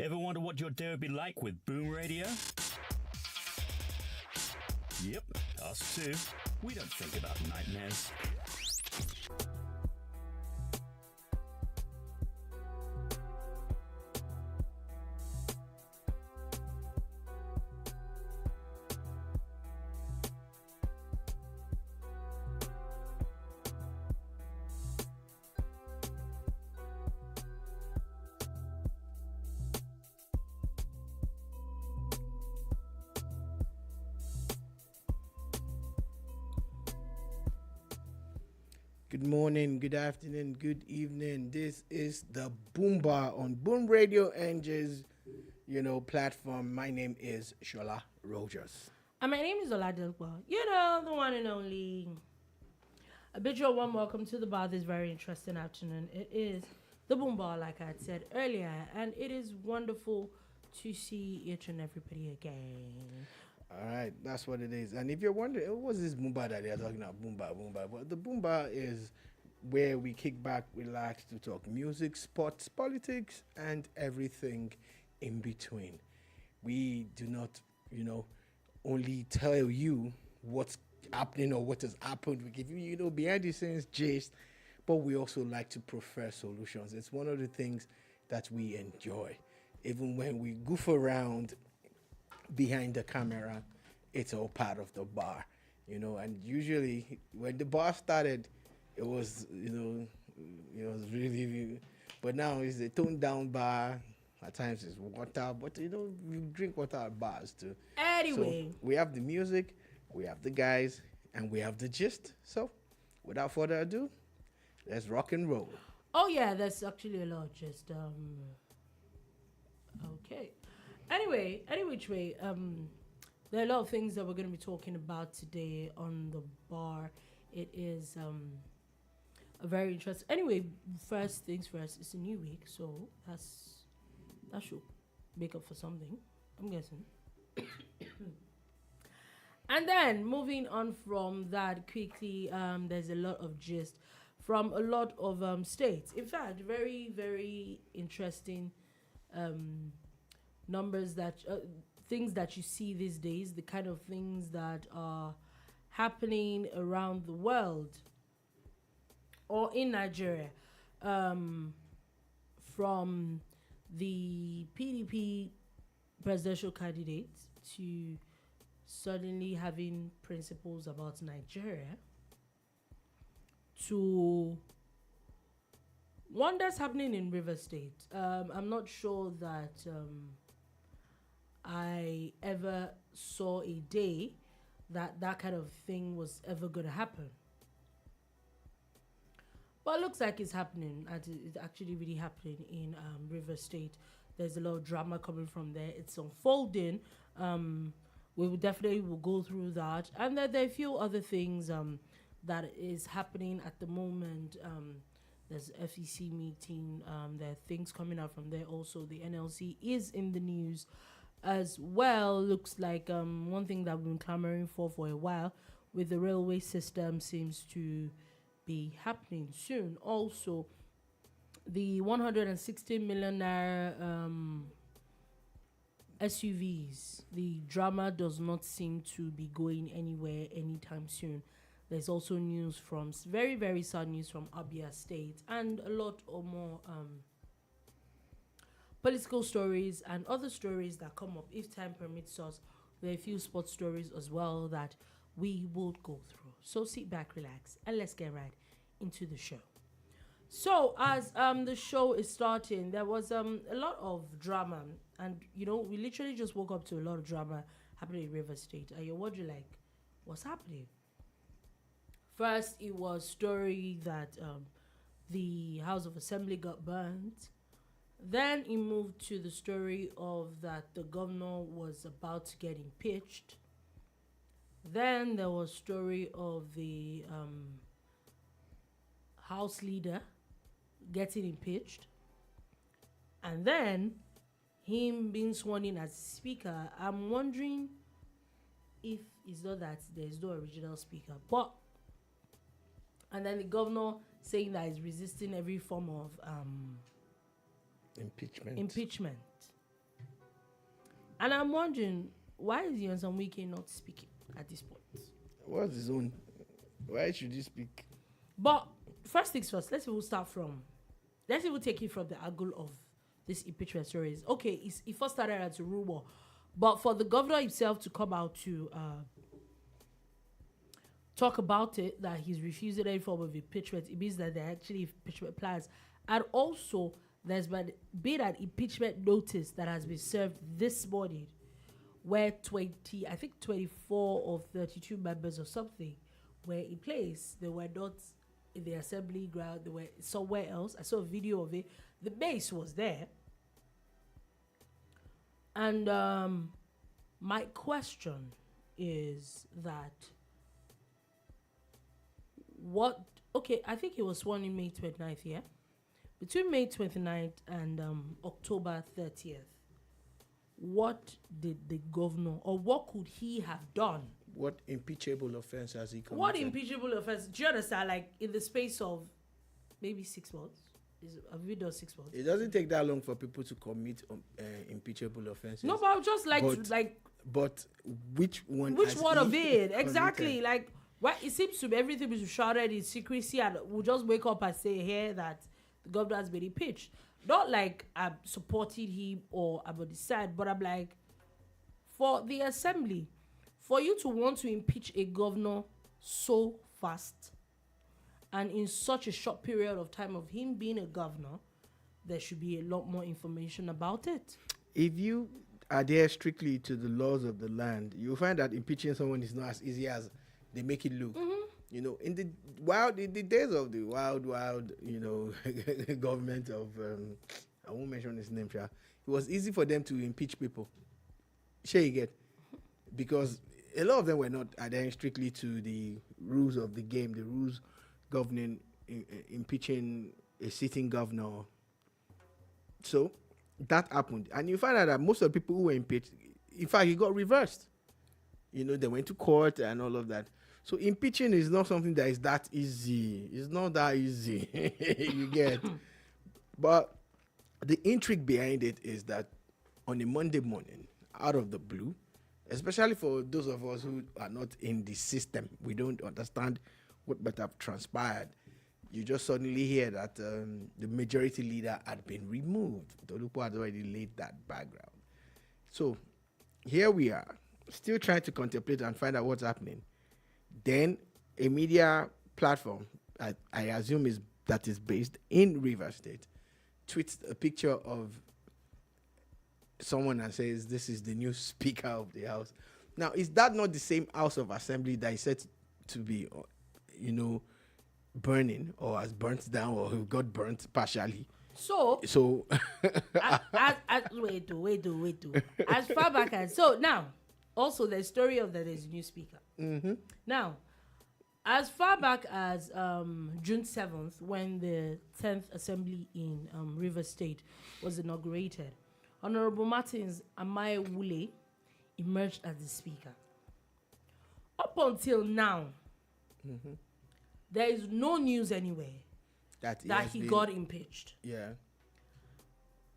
Ever wonder what your day would be like with Boom Radio? Yep, us too. We don't think about nightmares. Good morning, good afternoon, good evening. This is the boombar on Boom Radio NJ's, platform. My name is Sola Rogers. And my name is Ola Delgwa. The one and only. A bid you warm welcome to the bar this very interesting afternoon. It is the boombar, like I had said earlier, and it is wonderful to see each and everybody again. All right, that's what it is. And if you're wondering, what's this boombar that they're talking about? Boombar. But the boombar is where we kick back, relax to talk music, sports, politics, and everything in between. We do not, only tell you what's happening or what has happened. We give you, behind the scenes gist, but we also like to prefer solutions. It's one of the things that we enjoy. Even when we goof around behind the camera, it's all part of the bar, and usually when the bar started, it was, it was really, but now it's a toned down bar. At times it's water, but we drink water at bars too. Anyway, so we have the music, we have the guys, and we have the gist. So without further ado, let's rock and roll. Oh yeah, that's actually a lot. Just okay. Anyway, which way? There are a lot of things that we're going to be talking about today on the bar. It is a very interesting. Anyway, first things first. It's a new week, so that should make up for something, I'm guessing. And then moving on from that quickly, there's a lot of gist from a lot of states. In fact, very, very interesting numbers that things that you see these days, the kind of things that are happening around the world or in Nigeria, from the PDP presidential candidate to suddenly having principles about Nigeria to wonders happening in River State. I'm not sure that I ever saw a day that kind of thing was ever going to happen. But it looks like it's happening. It's actually really happening in River State. There's a lot of drama coming from there. It's unfolding. We will definitely go through that. And then there are a few other things that is happening at the moment. There's FEC meeting. There are things coming out from there also. The NLC is in the news as well. Looks like one thing that we've been clamoring for a while with the railway system seems to be happening soon. Also, the 160 million SUVs, the drama does not seem to be going anywhere anytime soon. There's also news from very, very sad news from Abia State and a lot of more political stories and other stories that come up if time permits us. There are a few sports stories as well that we will go through. So sit back, relax, and let's get right into the show. So as the show is starting, there was a lot of drama, and we literally just woke up to a lot of drama happening in River State. And you're wondering, like, what's happening? First, it was story that the House of Assembly got burnt. Then it moved to the story of that the governor was about to get impeached. Then there was story of the House leader getting impeached. And then him being sworn in as speaker. I'm wondering if it's not that there's no original speaker. But, and then the governor saying that he's resisting every form of impeachment. And I'm wondering, why is Nyesom Wike not speaking at this point? What's his own? Why should he speak? But first things first, let's even take it from the angle of this impeachment stories. Okay, it first started as a rumor, but for the governor himself to come out to talk about it, that he's refusing any form of impeachment, it means that there are actually impeachment plans. And also, there's been an impeachment notice that has been served this morning, where 24 of 32 members or something were in place. They were not in the assembly ground, they were somewhere else. I saw a video of it. The base was there. And my question is that I think he was sworn in May 29th, yeah? Between May 29th and October 30th, what did the governor, or what could he have done? What impeachable offense has he committed? What impeachable offense? Do you understand? Like, in the space of maybe 6 months? Have we done 6 months? It doesn't take that long for people to commit impeachable offenses. No, but I would just But which one? Which one of it? Exactly. Like, well, it seems to be everything is shrouded in secrecy, and we'll just wake up and say here that the governor has been impeached. Not like I'm supporting him or I'm on the side, but I'm like, for the assembly, for you to want to impeach a governor so fast and in such a short period of time of him being a governor, there should be a lot more information about it. If you adhere strictly to the laws of the land, you'll find that impeaching someone is not as easy as they make it look. Mm-hmm. You know, in the days of the wild, you know, government of, I won't mention his name, it was easy for them to impeach people. Sure you get? Because a lot of them were not adhering strictly to the rules of the game, the rules governing impeaching a sitting governor. So that happened. And you find out that most of the people who were impeached, in fact, it got reversed. You know, they went to court and all of that. So impeaching is not something that is that easy. It's not that easy. You get. But the intrigue behind it is that on a Monday morning, out of the blue, especially for those of us who are not in the system, we don't understand what might have transpired. You just suddenly hear that the majority leader had been removed. Dolupo had already laid that background. So here we are, still trying to contemplate and find out what's happening. Then a media platform, I assume is based in Rivers State, tweets a picture of someone and says, "This is the new Speaker of the House." Now, is that not the same House of Assembly that is said to be, you know, burning or has burnt down or got burnt partially? So wait. As far back as now. Also, the story of that is new speaker. Mm-hmm. Now, as far back as June 7th, when the 10th Assembly in Rivers State was inaugurated, Honorable Martins Amaye Wule emerged as the speaker. Up until now, there is no news anywhere that he got impeached. Yeah.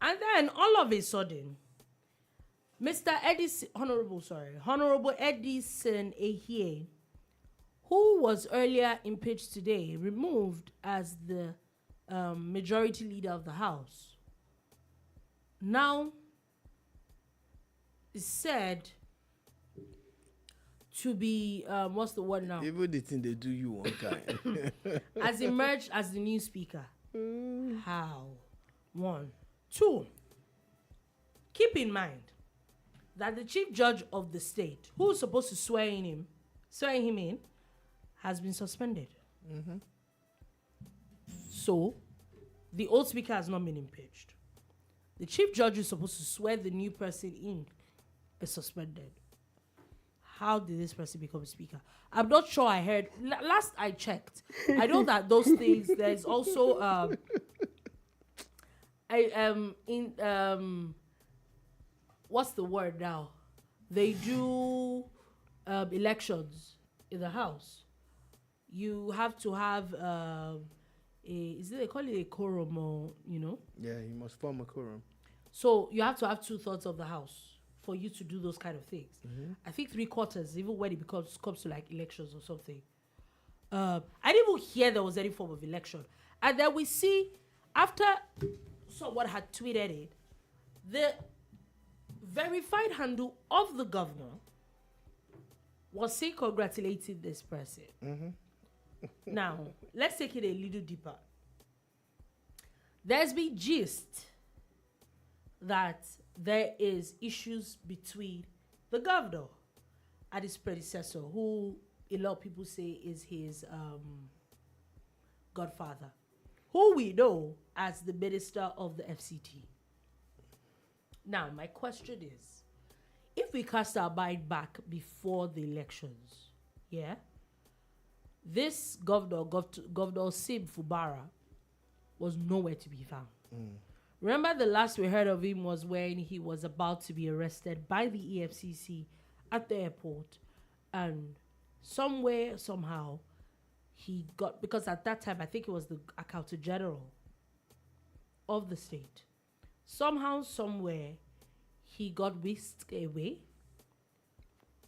And then, all of a sudden, Honorable Edison Ehie, who was earlier impeached today, removed as the majority leader of the House, now is said to be, what's the word now? Even the thing they do you one kind. Has emerged as the new speaker. How? 1. 2. Keep in mind that the chief judge of the state, who is supposed to swear him in, has been suspended. Mm-hmm. So, the old speaker has not been impeached. The chief judge is supposed to swear the new person in is suspended. How did this person become a speaker? I'm not sure I heard. Last I checked, I know that those things, there's also, what's the word now? They do elections in the House. You have to have they call it a quorum or, you know? Yeah, you must form a quorum. So you have to have 2/3 of the House for you to do those kind of things. I think 3/4, even when it comes to like elections or something. I didn't even hear there was any form of election. And then we see, after someone had tweeted it, the verified handle of the governor was saying congratulating this person. Now, let's take it a little deeper. There's been gist that there is issues between the governor and his predecessor, who a lot of people say is his godfather, who we know as the minister of the FCT. Now, my question is, if we cast our mind back before the elections, this Governor Sim Fubara was nowhere to be found. Remember, the last we heard of him was when he was about to be arrested by the EFCC at the airport, and somewhere, somehow, he got, because at that time, I think it was the Accountant General of the state. Somehow, somewhere, he got whisked away.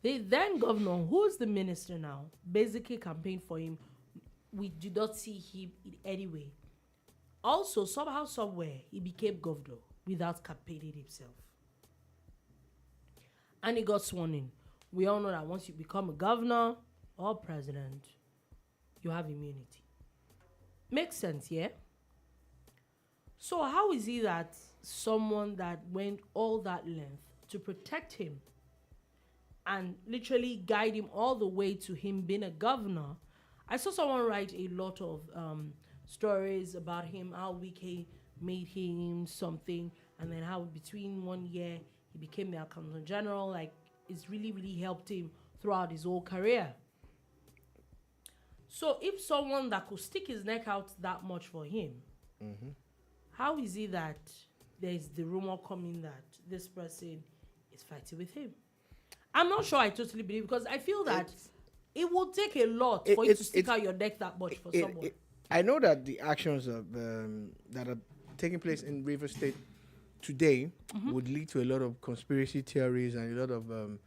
The then governor, who's the minister now, basically campaigned for him. We did not see him in any way. Also, somehow, somewhere, he became governor without campaigning himself. And he got sworn in. We all know that once you become a governor or president, you have immunity. Makes sense, yeah? So how is it that someone that went all that length to protect him and literally guide him all the way to him being a governor? I saw someone write a lot of stories about him, how Wike made him something, and then how between 1 year he became the Accountant General. Like, it's really, really helped him throughout his whole career. So if someone that could stick his neck out that much for him, how is it that there's the rumor coming that this person is fighting with him? I'm not sure I totally believe, because I feel that it will take a lot for you to stick out your neck that much for someone. I know that the actions of that are taking place in Rivers State today would lead to a lot of conspiracy theories and a lot of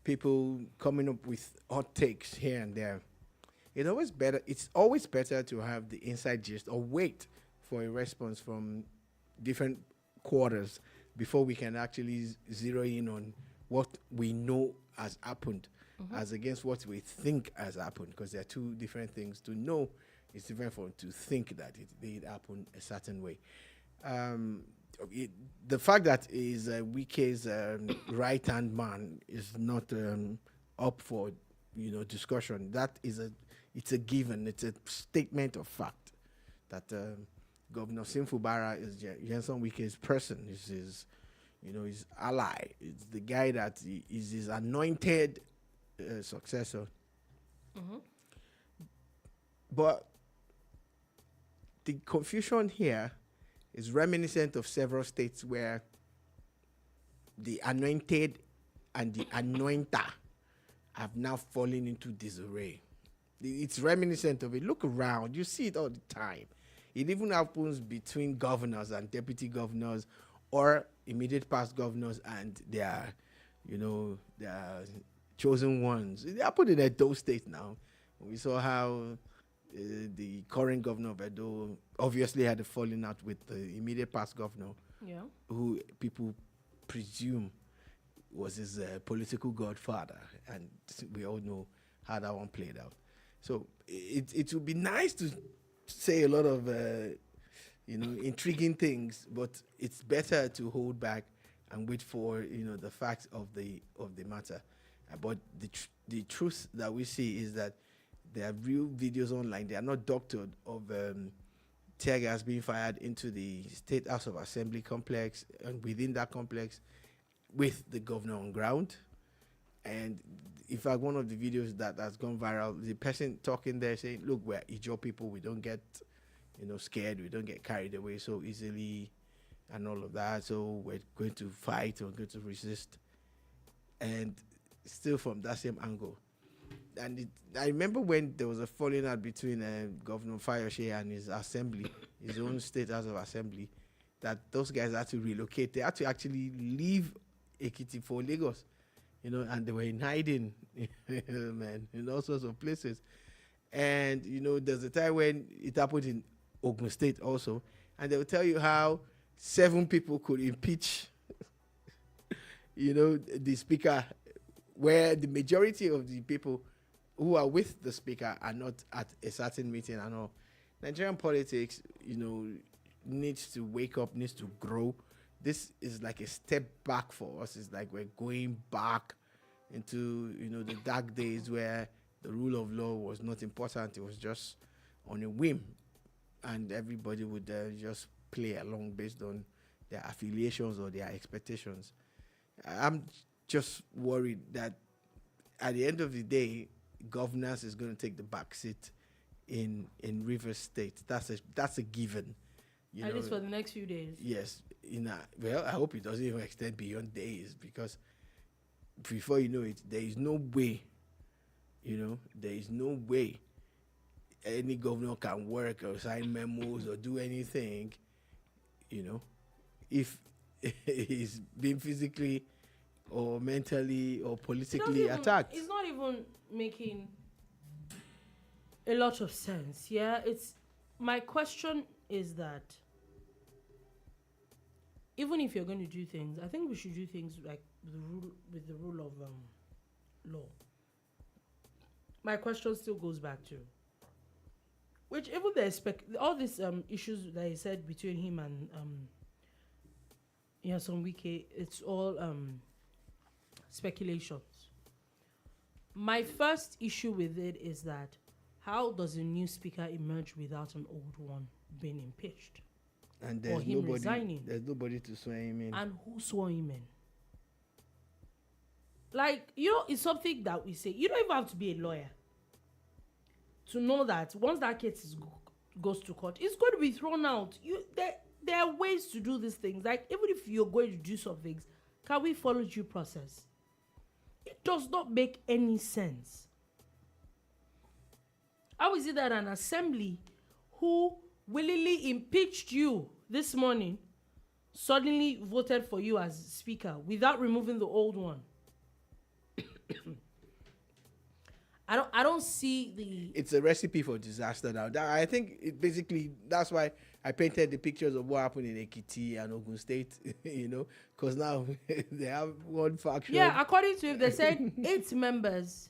people coming up with hot takes here and there. It's always better to have the inside gist or wait for a response from different quarters before we can actually zero in on what we know has happened as against what we think has happened, because there are two different things. To know is different from to think that it did happen a certain way. The fact that is Wike's right-hand man is not up for discussion. That is it's a given. It's a statement of fact that Governor Sim Fubara is Jenson Wike's person. Is his his ally. It's the guy that is his anointed successor. But the confusion here is reminiscent of several states where the anointed and the anointer have now fallen into disarray. It's reminiscent of it. Look around. You see it all the time. It even happens between governors and deputy governors, or immediate past governors and their chosen ones. It happened in Edo State now. We saw how the current governor of Edo obviously had a falling out with the immediate past governor, who people presume was his political godfather, and we all know how that one played out. So it would be nice to say a lot of intriguing things, but it's better to hold back and wait for the facts of the matter. But the truth that we see is that there are real videos online. They are not doctored, of tear gas being fired into the State House of Assembly complex, and within that complex, with the governor on ground. And in fact, one of the videos that has gone viral, the person talking there saying, "Look, we're Ijaw people. We don't get scared. We don't get carried away so easily, and all of that. So we're going to fight. We're going to resist." And still from that same angle. And I remember when there was a falling out between Governor Fayose and his assembly, his own State House of Assembly, that those guys had to relocate. They had to actually leave Ekiti for Lagos, and they were in hiding, man, in all sorts of places. And, there's a time when it happened in Ogun State also, and they will tell you how 7 people could impeach, the speaker, where the majority of the people who are with the speaker are not at a certain meeting and all. Nigerian politics, needs to wake up, needs to grow. This is like a step back for us. It's like we're going back into, the dark days where the rule of law was not important. It was just on a whim, and everybody would just play along based on their affiliations or their expectations. I'm just worried that at the end of the day, governance is going to take the back seat in Rivers State. That's a given. At least for the next few days. Yes. Well, I hope it doesn't even extend beyond days, because before you know it, there is no way, any governor can work or sign memos or do anything, if he's being physically or mentally or politically attacked. It's not even making a lot of sense. Yeah, my question is that even if you're going to do things, I think we should do things like with the rule of law. My question still goes back to which even all these issues that he said between him and some wiki, it's all speculations. My first issue with it is that how does a new speaker emerge without an old one being impeached? And there's resigning? There's nobody to swear him in. And who swore him in? Like, it's something that we say. You don't even have to be a lawyer to know that once that case goes to court, it's going to be thrown out. There are ways to do these things. Like, even if you're going to do some things, can we follow due process? It does not make any sense. How is it that an assembly who willingly impeached you this morning suddenly voted for you as speaker without removing the old one? I don't see the... It's a recipe for disaster now. I think that's why I painted the pictures of what happened in Ekiti and Ogun State, because now they have one faction. Yeah, according to it, they said 8 members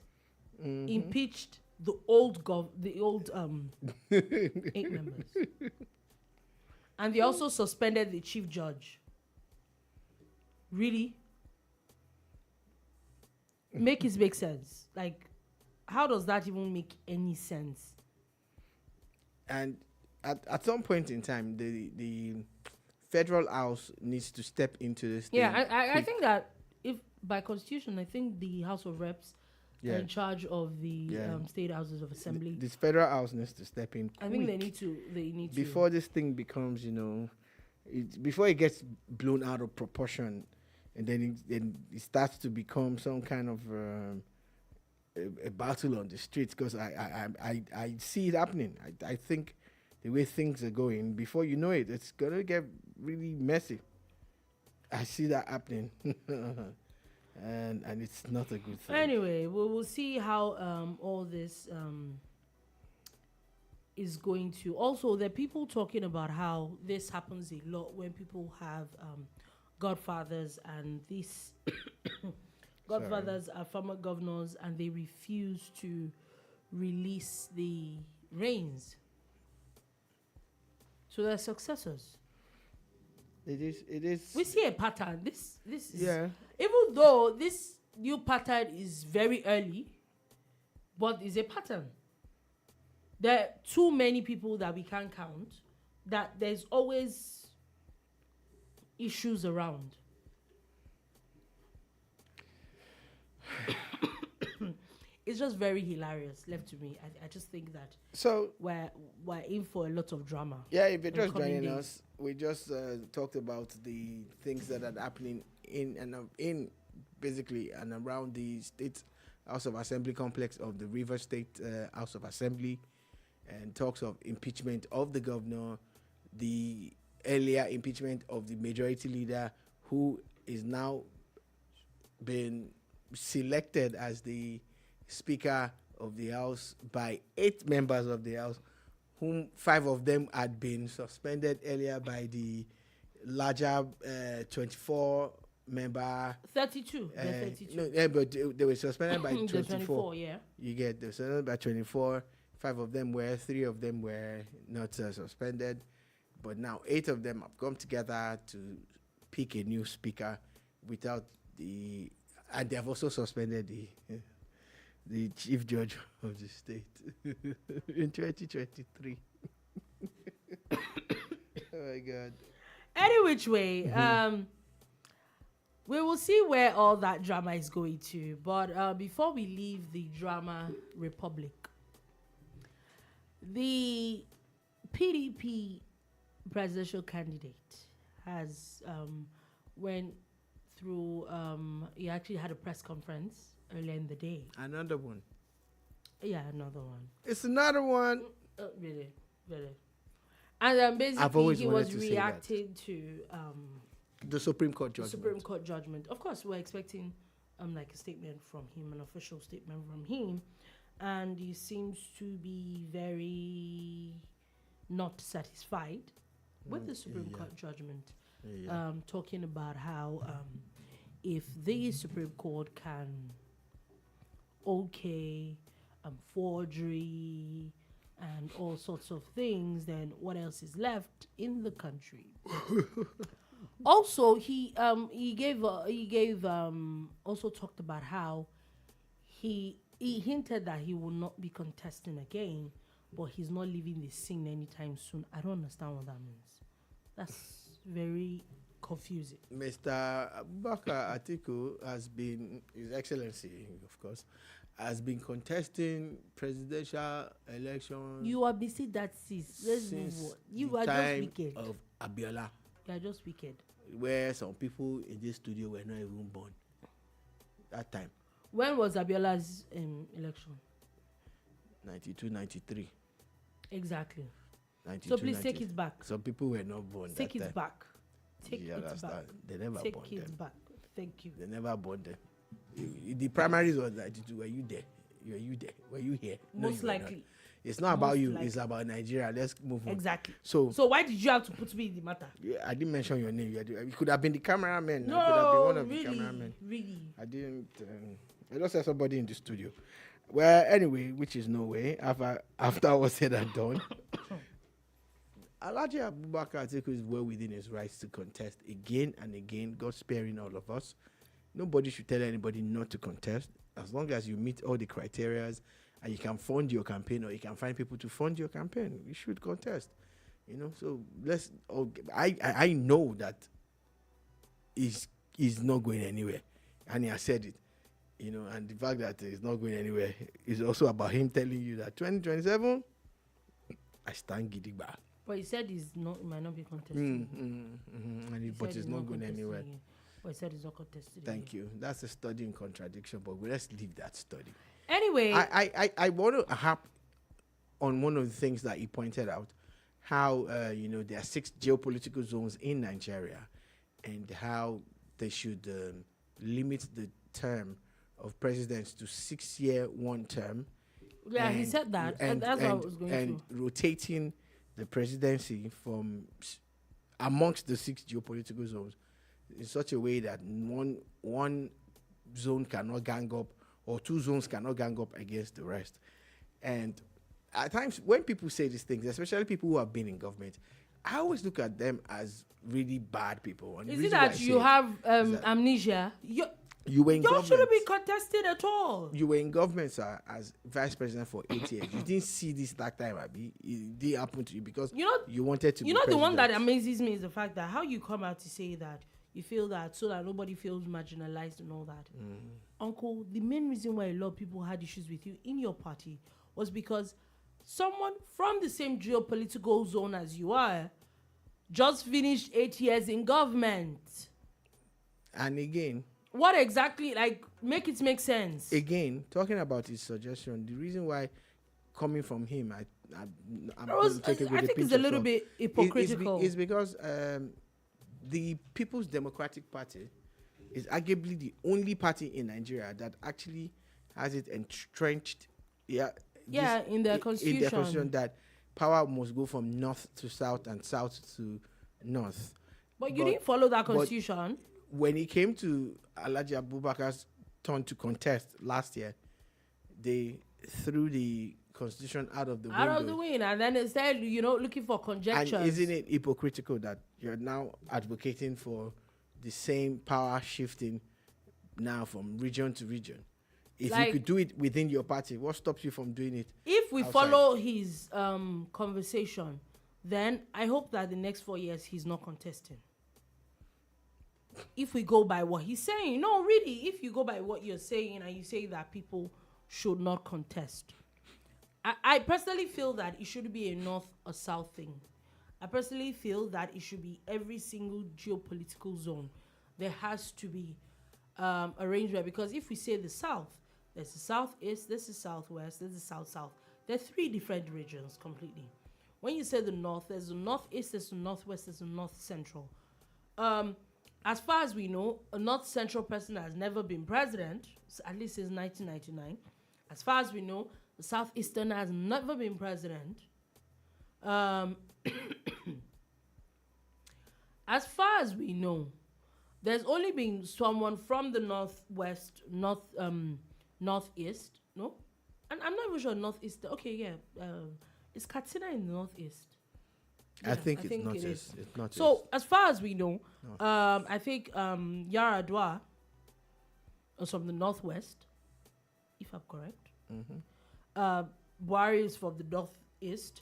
impeached the old 8 members. And they also suspended the chief judge. Really? Make it make sense. Like, how does that even make any sense? And at some point in time, the federal house needs to step into this thing. Yeah, I think that if by constitution, I think the House of Reps are in charge of the state houses of assembly. This federal house needs to step in quick. I think they need to. Before this thing becomes, before it gets blown out of proportion, and then it starts to become some kind of a battle on the streets, because I see it happening. I think the way things are going, before you know it, it's going to get really messy. I see that happening. and it's not a good thing. Anyway, we will see how all this is going to... Also, there are people talking about how this happens a lot when people have godfathers, and these godfathers are former governors, and they refuse to release the reins to their successors. It is. We see a pattern. This is... Yeah. Even though this new pattern is very early, but it's a pattern. There are too many people that we can't count, that there's always issues around. It's just very hilarious, left to me. I just think that we're in for a lot of drama. Yeah, if you're just joining us, we just talked about the things that are happening in basically and around the State House of Assembly complex of the River State House of Assembly, and talks of impeachment of the governor, the earlier impeachment of the majority leader, who is now been selected as the Speaker of the House by 8 members of the House, whom 5 of them had been suspended earlier by the larger 24-member. 32. 32. No, yeah, but they were suspended by 24. 24, yeah. You get they were suspended by 24. 5 of them were, 3 of them were not suspended. But now 8 of them have come together to pick a new speaker without the, and they have also suspended the chief judge of the state in 2023. Oh my God. Any which way, we will see where all that drama is going to. But before we leave the drama republic, the PDP presidential candidate has went through, he actually had a press conference earlier in the day. Another one. Yeah, another one. It's another one. Really. And basically he was reacting to the Supreme Court judgment. The Supreme Court judgment. Of course, we're expecting like a statement from him, an official statement from him. And he seems to be very not satisfied with the Supreme Court judgment. Talking about how if the Supreme Court can forgery and all sorts of things, then what else is left in the country? Also, he also talked about how he hinted that he will not be contesting again, but he's not leaving the scene anytime soon. I don't understand what that means. That's very confusing. Mr. Abubakar Atiku has been, His Excellency, of course, has been contesting presidential elections. You are busy that since you are just wicked. Of Abiola. You are just wicked. Where some people in this studio were not even born. That time. When was Abiola's election? 92, 93. Exactly. 92, so please 93. take it back. Some people were not born. Take that it time. back. Take You it understand? back. They never Take born it them. back. Thank you. They never born them. The primaries was 92. Were you there? Were you there? Were you here? No, Most you were likely. not. It's not about Most you. likely. It's about Nigeria. Let's move on. Exactly. So why did you have to put me in the matter? I didn't mention your name. You could have been the cameraman. No, I could have been one of really, the cameramen. really. I didn't. I just said somebody in the studio. Well, anyway, which is no way. After I was said and done, Alhaji Abubakar Atiku is well within his rights to contest again and again, God sparing all of us. Nobody should tell anybody not to contest. As long as you meet all the criteria and you can fund your campaign or you can find people to fund your campaign, you should contest. You know, so let's. I know that he's not going anywhere, and he has said it. You know, and the fact that he's not going anywhere is also about him telling you that 2027, I stand gidigba. But he said he might not be contesting. But he's not going anywhere. Again. But he said he's not contesting. Thank you. That's a study in contradiction, but let's leave that study. Anyway, I want to harp on one of the things that he pointed out, how there are 6 geopolitical zones in Nigeria, and how they should limit the term of presidents to 6-year one term. Yeah, he said that, and that's what I was going and to. Rotating the presidency from amongst the 6 geopolitical zones in such a way that one zone cannot gang up or 2 zones cannot gang up against the rest. And at times when people say these things, especially people who have been in government, I always look at them as really bad people. And is it that you have amnesia? You were in government. You shouldn't be contested at all. You were in government, sir, as vice president for 8 years. You didn't see this that time, Abi. It didn't happen to you because you wanted to be president. The one that president. amazes me is the fact that how you come out to say that you feel that so that nobody feels marginalized and all that. Uncle, the main reason why a lot of people had issues with you in your party was because someone from the same geopolitical zone as you are just finished 8 years in government. And again, what exactly, make it make sense. Again, talking about his suggestion, the reason why coming from him, I think it's a little bit hypocritical. It's because the People's Democratic Party is arguably the only party in Nigeria that actually has it entrenched. In their constitution. In their constitution that power must go from north to south and south to north. But you didn't follow that constitution. When it came to Alhaji Abubakar's turn to contest last year, they threw the constitution out of the window. Out of the window, and then instead, looking for conjectures. And isn't it hypocritical that you're now advocating for the same power shifting now from region to region? If you could do it within your party, what stops you from doing it? If we outside? follow his conversation, then I hope that the next 4 years he's not contesting. If we go by what he's saying. No, really, if you go by what you're saying and you say that people should not contest. I personally feel that it should be a north or south thing. I personally feel that it should be every single geopolitical zone. There has to be arrangement, because if we say the south, there's the southeast, there's the southwest, there's the south-south. There are 3 different regions completely. When you say the north, there's the northeast, there's the northwest, there's the north central. As far as we know, a north central person has never been president, at least since 1999. As far as we know, the southeastern has never been president. As far as we know, there's only been someone from the northwest, northeast, no? And I'm not even sure northeast. Okay, yeah. Is Katsina in the northeast? I think it's northeast. It's northeast. So, as far as we know, I think Yaradua is from the northwest, if I'm correct. Buhari is from the northeast.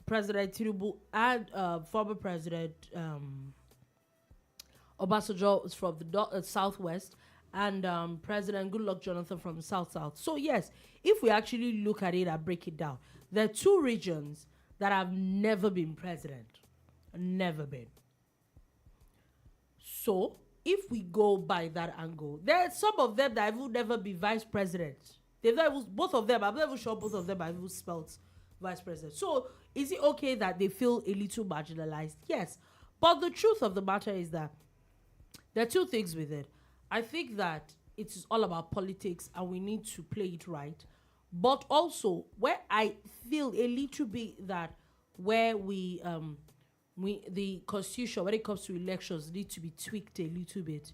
President Tinubu and former President Obasanjo is from the southwest, and President Goodluck Jonathan from the south-south. So yes, if we actually look at it and break it down, there are 2 regions that have never been president. Never been. So if we go by that angle, there are some of them that will never be vice president. Both of them, I'm not even sure both of them have even spelled vice president. So is it okay that they feel a little marginalized? Yes. But the truth of the matter is that there are 2 things with it. I think that it is all about politics and we need to play it right. But also, where I feel a little bit that where the constitution, when it comes to elections, need to be tweaked a little bit,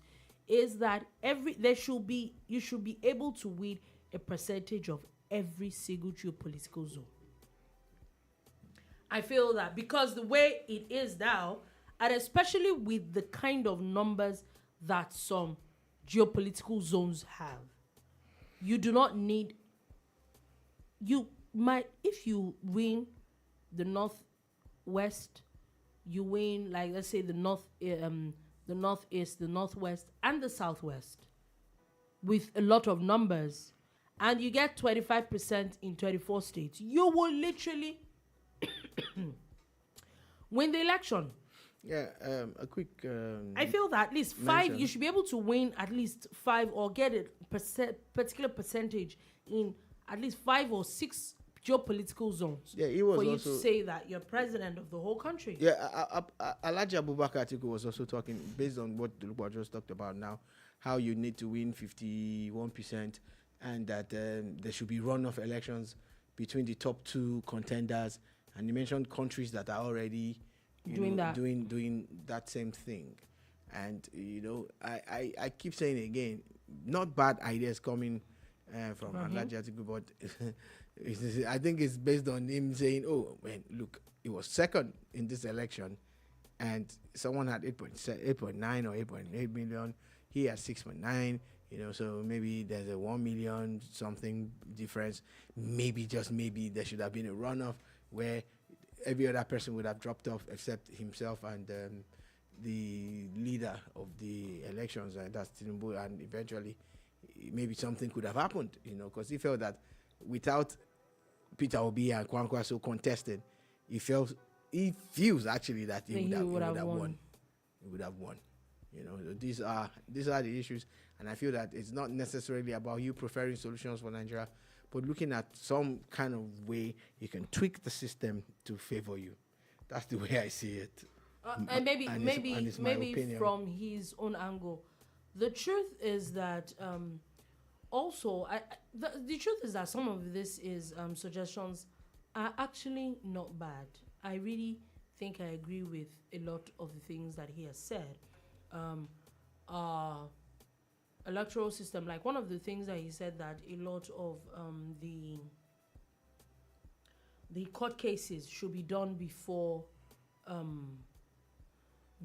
is that you should be able to win a percentage of every single geopolitical zone. I feel that because the way it is now, and especially with the kind of numbers that some geopolitical zones have, you do not need. If you win the northwest, you win, like, let's say the northeast, the northwest, and the southwest with a lot of numbers, and you get 25% in 24 states, you will literally win the election. Yeah, a quick. I feel that at least 5, you should be able to win at least 5 or get a particular percentage in at least 5 or 6 geopolitical zones. Yeah, it was for you also, to say that you're president of the whole country. Yeah, Alhaji Abubakar Atiku was also talking based on what Dolupo just talked about now, how you need to win 51%, and that there should be runoff elections between the top 2 contenders. And you mentioned countries that are already doing that same thing. And I keep saying again, not bad ideas coming from Alhaji Atiku, but I think it's based on him saying, "Oh man, look, it was second in this election, and someone had 8.9 or 8.8 million. He had 6.9. So maybe there's a 1 million something difference. Maybe, just maybe, there should have been a runoff where every other person would have dropped off except himself and the leader of the elections, and that's Tinubu. And eventually, maybe something could have happened, because he felt that without Peter Obi and Kwankwaso contesting, he feels actually that he would have won. He would have won. These are the issues, and I feel that it's not necessarily about you preferring solutions for Nigeria, but looking at some kind of way you can tweak the system to favor you. That's the way I see it. And maybe opinion. from his own angle, The truth is that also, the truth is that some of this is suggestions are actually not bad. I really think I agree with a lot of the things that he has said. Electoral system, like one of the things that he said, that a lot of the court cases should be done before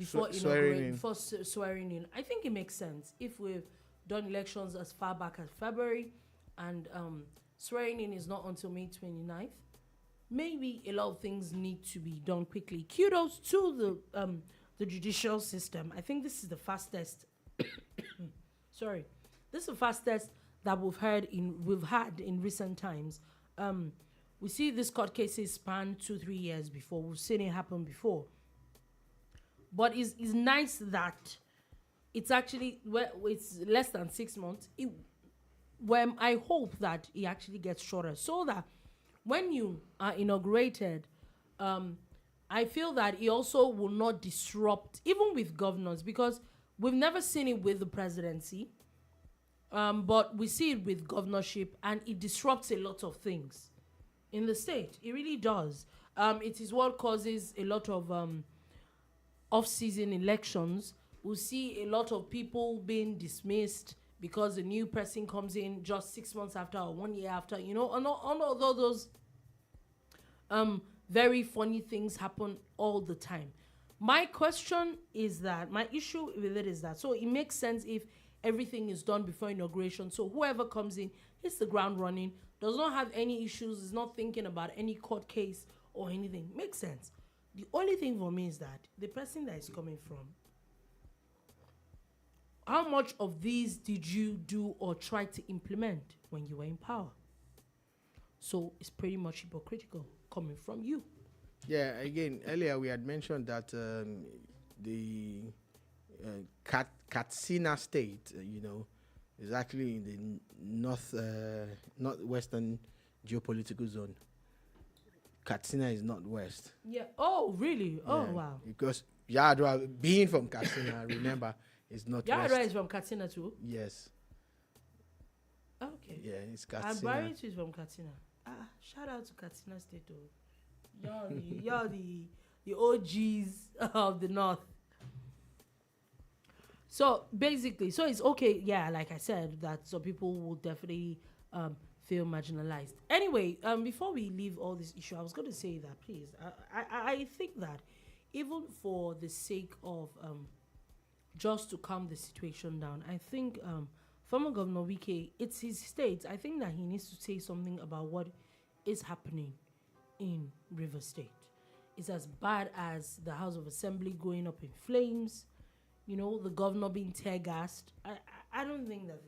swearing in. I think it makes sense if we've done elections as far back as February, and swearing in is not until May 29th. Maybe a lot of things need to be done quickly. Kudos to the judicial system. I think this is the fastest. Sorry, this is the fastest that we've had in recent times. We see these court cases span 2-3 years before. We've seen it happen before. But it's nice that it's actually, it's less than 6 months. When I hope that it actually gets shorter, so that when you are inaugurated, I feel that it also will not disrupt, even with governors, because we've never seen it with the presidency, but we see it with governorship, and it disrupts a lot of things in the state. It really does. It is what causes a lot of off-season elections. We'll see a lot of people being dismissed because a new person comes in just 6 months after or 1 year after, and all those very funny things happen all the time. My issue with it is that, so it makes sense if everything is done before inauguration, so whoever comes in hits the ground running, does not have any issues, is not thinking about any court case or anything. Makes sense. The only thing for me is that the person that is coming from, how much of these did you do or try to implement when you were in power? So it's pretty much hypocritical coming from you. Yeah, again, earlier we had mentioned that the Katsina state, is actually in the northwestern geopolitical zone. Katsina is northwest. Yeah. Oh, really? Oh, yeah. wow. Because Yadra, being from Katsina, remember, is northwest. Yadra is from Katsina too? Yes. Okay. Yeah, it's Katsina. And Barry too is from Katsina. Shout out to Katsina State, though. You're the OGs of the North. So basically, so it's okay, yeah, like I said, that some people will definitely feel marginalized. Anyway, before we leave all this issue, I was going to say that, please, I think that even for the sake of just to calm the situation down, I think former Governor Wike, it's his state. I think that he needs to say something about what is happening in River State. It's as bad as the House of Assembly going up in flames, the governor being tear-gassed. I don't think that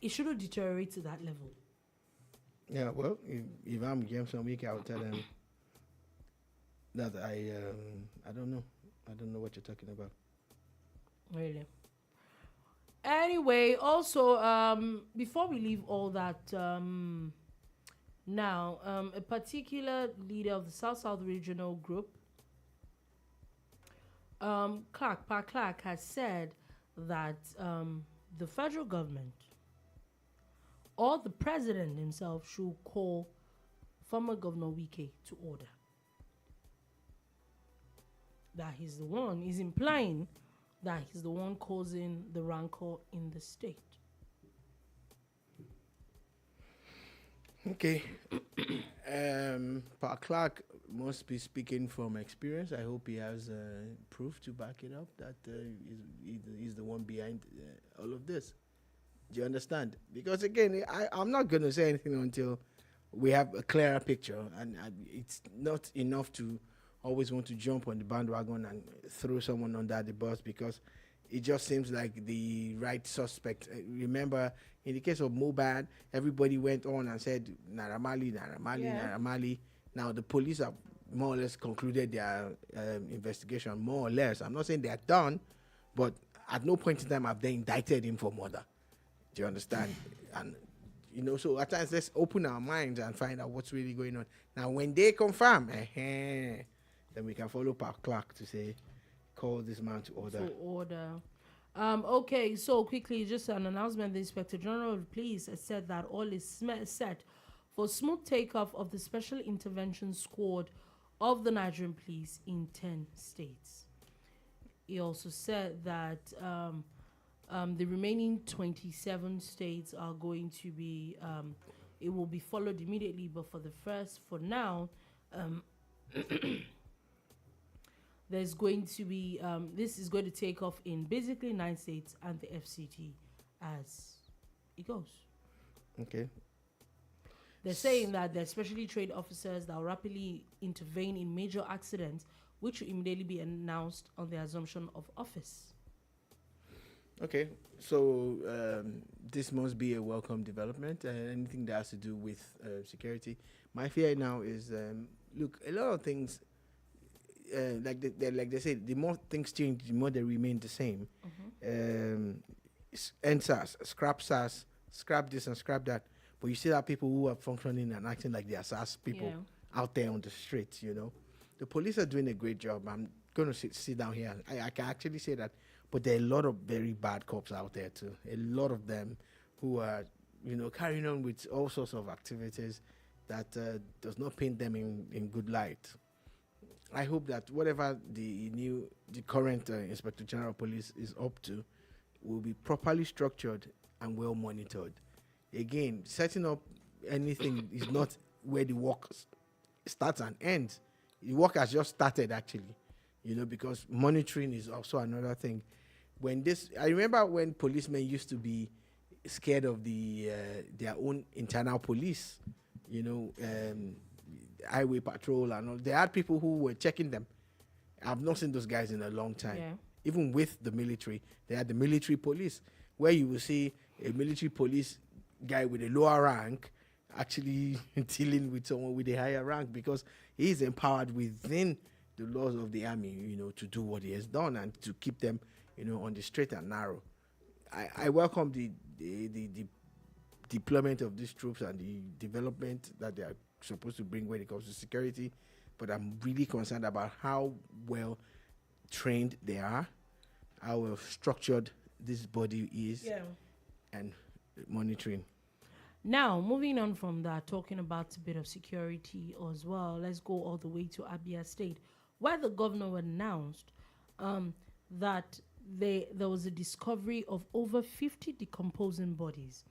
it shouldn't deteriorate to that level. Yeah, well, if I'm James Wike, I would tell them that I don't know. I don't know what you're talking about. Really? Anyway, also, before we leave all that, now, a particular leader of the South-South Regional Group, Clark has said that the federal government or the president himself should call former Governor Wike to order. That he's implying that he's the one causing the rancor in the state. Okay. Pa Clark must be speaking from experience. I hope he has proof to back it up that he's the one behind all of this. Do you understand? Because again, I'm not going to say anything until we have a clearer picture, and it's not enough to always want to jump on the bandwagon and throw someone under the bus because it just seems like the right suspect. Remember, in the case of Mohbad, everybody went on and said, Naira Marley. Now, the police have more or less concluded their investigation, more or less. I'm not saying they're done, but at no point in time have they indicted him for murder. Do you understand? And, so at times, let's open our minds and find out what's really going on. Now, when they confirm, then we can follow Pa Clark to say, call this man to order. Okay, so quickly, just an announcement. The Inspector General of Police has said that all is set for smooth takeoff of the Special Intervention Squad of the Nigerian Police in 10 states. He also said that the remaining 27 states are going to be, it will be followed immediately, but for now, there's going to be, this is going to take off in basically 9 states and the FCT as it goes. Okay. They're saying that they're specially trained officers that will rapidly intervene in major accidents, which will immediately be announced on the assumption of office. Okay, so this must be a welcome development. Anything that has to do with security. My fear now is, look, a lot of things, like they say, the more things change, the more they remain the same. NSAS, scrap SAS, scrap this and scrap that. But you still have people who are functioning and acting like they are SAS people out there on the streets, you know. The police are doing a great job. I'm going to sit down here. I can actually say that. But there are a lot of very bad cops out there too. A lot of them who are, you know, carrying on with all sorts of activities that does not paint them in good light. I hope that whatever the current Inspector General of Police is up to will be properly structured and well monitored. Again, setting up anything is not where the work starts and ends. The work has just started, actually, you know, because monitoring is also another thing. I remember when policemen used to be scared of their own internal police, you know, highway patrol and all. They had people who were checking them. I've not seen those guys in a long time. Yeah. Even with the military, they had the military police, where you will see a military police guy with a lower rank actually dealing with someone with a higher rank, because he is empowered within the laws of the army, you know, to do what he has done and to keep them, you know, on the straight and narrow. I welcome the deployment of these troops and the development that they are supposed to bring when it comes to security, but I'm really concerned about how well trained they are, how well structured this body is, and monitoring. Now, moving on from that, talking about a bit of security as well, let's go all the way to Abia State, where the governor announced that there was a discovery of over 50 decomposing bodies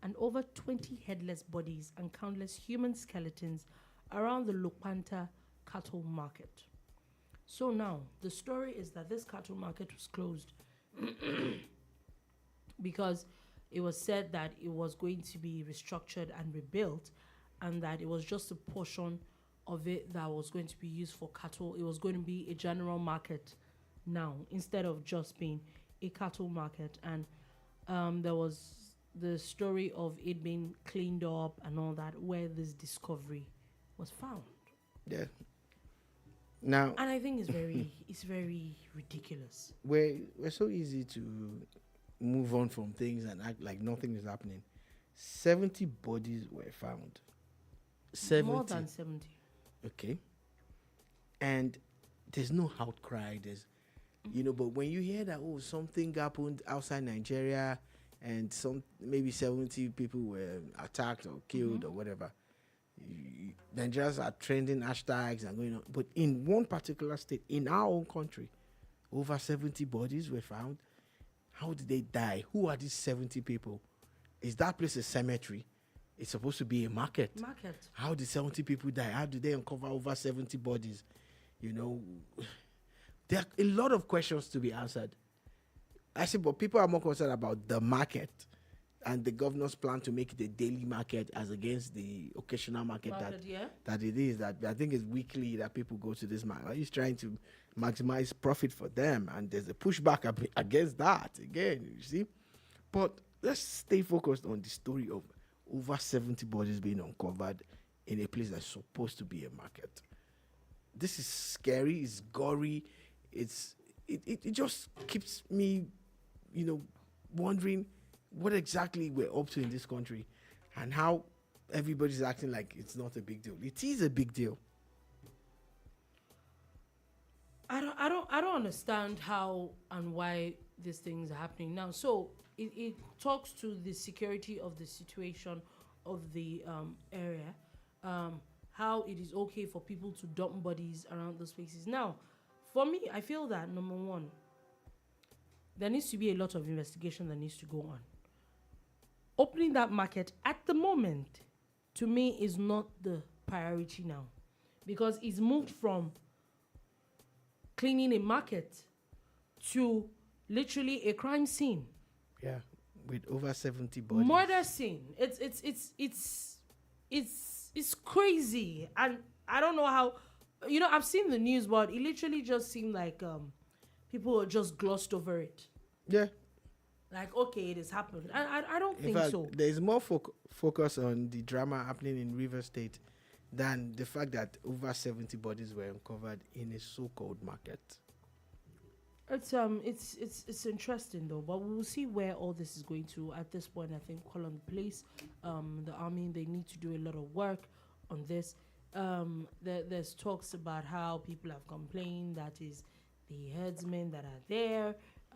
and over 20 headless bodies and countless human skeletons around the Lopanta cattle market. So now, the story is that this cattle market was closed because it was said that it was going to be restructured and rebuilt, and that it was just a portion of it that was going to be used for cattle. It was going to be a general market now, instead of just being a cattle market. And there was the story of it being cleaned up and all that, where this discovery was found. Yeah. Now, and I think it's very ridiculous. We're so easy to move on from things and act like nothing is happening. 70 bodies were found. 70. More than 70. Okay. And there's no outcry. There's, you know, but when you hear that, oh, something happened outside Nigeria and maybe 70 people were attacked or killed or whatever, Nigerians are trending hashtags and going on. But in one particular state, in our own country, over 70 bodies were found. How did they die? Who are these 70 people? Is that place a cemetery? It's supposed to be a market. How did 70 people die? How did they uncover over 70 bodies? You know, there are a lot of questions to be answered. I see, but people are more concerned about the market and the governor's plan to make it a daily market as against the occasional market that it is. That I think it's weekly that people go to this market. He's trying to maximize profit for them, and there's a pushback against that again, you see. But let's stay focused on the story of over 70 bodies being uncovered in a place that's supposed to be a market. This is scary, it's gory, it just keeps me, you know, wondering what exactly we're up to in this country and how everybody's acting like it's not a big deal. It is a big deal. I don't understand how and why these things are happening now. So it talks to the security of the situation of the area, how it is okay for people to dump bodies around those places. Now, for me, I feel that, number one, there needs to be a lot of investigation that needs to go on. Opening that market at the moment, to me, is not the priority now, because it's moved from cleaning a market to literally a crime scene. Yeah, with over 70 bodies. Murder scene. It's crazy, and I don't know how. I've seen the news, but it literally just seemed like people just glossed over it. Yeah. Like, okay, it has happened. I don't In think fact, so. there is more focus on the drama happening in River State than the fact that over 70 bodies were uncovered in a so-called market. It's interesting though, but we will see where all this is going to. At this point, I think call on the police, the army, they need to do a lot of work on this. There's talks about how people have complained that is the herdsmen that are there.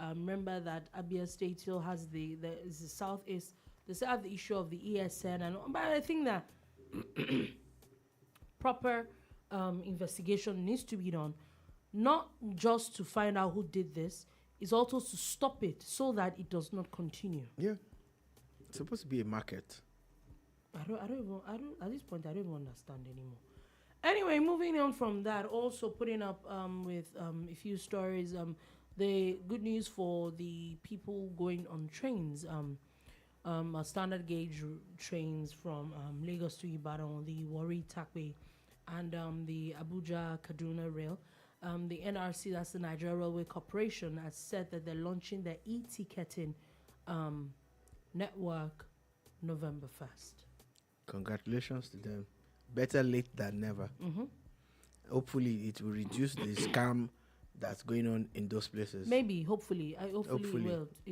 Remember that Abia State still has the southeast. They still have the issue of the ESN, but I think that proper investigation needs to be done, not just to find out who did this, is also to stop it so that it does not continue. Yeah, it's supposed to be a market. I don't at this point I don't even understand anymore. Anyway, moving on from that, also putting up with a few stories. The good news for the people going on trains, standard gauge trains from Lagos to Ibadan, the Warri Takwe, and the Abuja Kaduna Rail. The NRC, that's the Nigeria Railway Corporation, has said that they're launching their e-ticketing network November 1st. Congratulations to them. Better late than never. Mm-hmm. Hopefully, it will reduce the scam that's going on in those places. Maybe, hopefully. It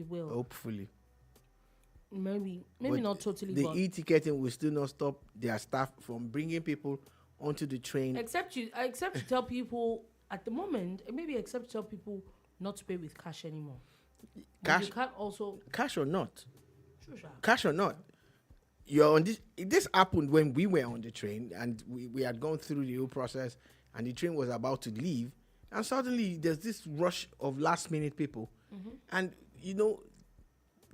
will. Hopefully. Maybe But not totally. The but e-ticketing will still not stop their staff from bringing people onto the train. Except you tell people at the moment, except to tell people not to pay with cash anymore. Cash. But you can't also. Cash or not. Sure. Cash or not. You're on this. This happened when we were on the train and we had gone through the whole process and the train was about to leave, and suddenly there's this rush of last minute people. Mm-hmm. And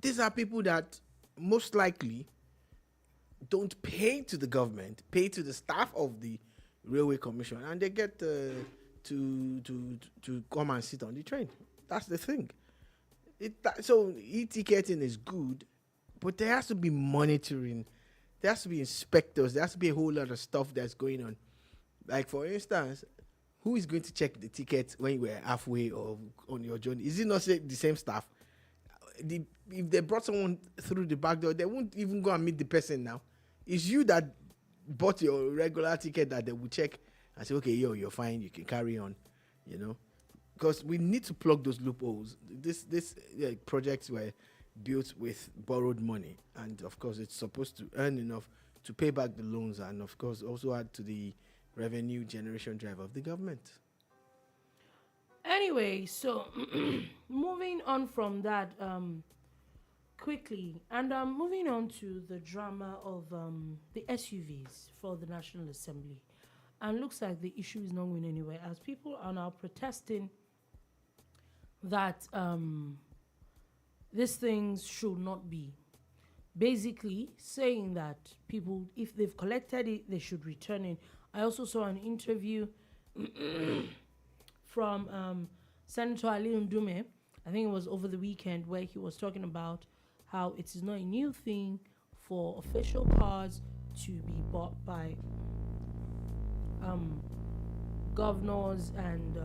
these are people that most likely don't pay to the government, pay to the staff of the Railway Commission, and they get to come and sit on the train. That's the thing. So e-ticketing is good, but there has to be monitoring. There has to be inspectors. There has to be a whole lot of stuff that's going on. Like, for instance, who is going to check the ticket when you were halfway or on your journey? Is it not the same staff? If they brought someone through the back door, they won't even go and meet the person now. It's you that bought your regular ticket that they will check and say, okay, you're fine, you can carry on, Because we need to plug those loopholes. This projects were built with borrowed money, and of course it's supposed to earn enough to pay back the loans and of course also add to the revenue generation drive of the government. Anyway, so moving on from that quickly, and moving on to the drama of the SUVs for the National Assembly, and looks like the issue is not going anywhere as people are now protesting that these things should not be. Basically saying that people, if they've collected it, they should return it. I also saw an interview from Senator Ali Ndume, I think it was over the weekend, where he was talking about how it is not a new thing for official cars to be bought by governors and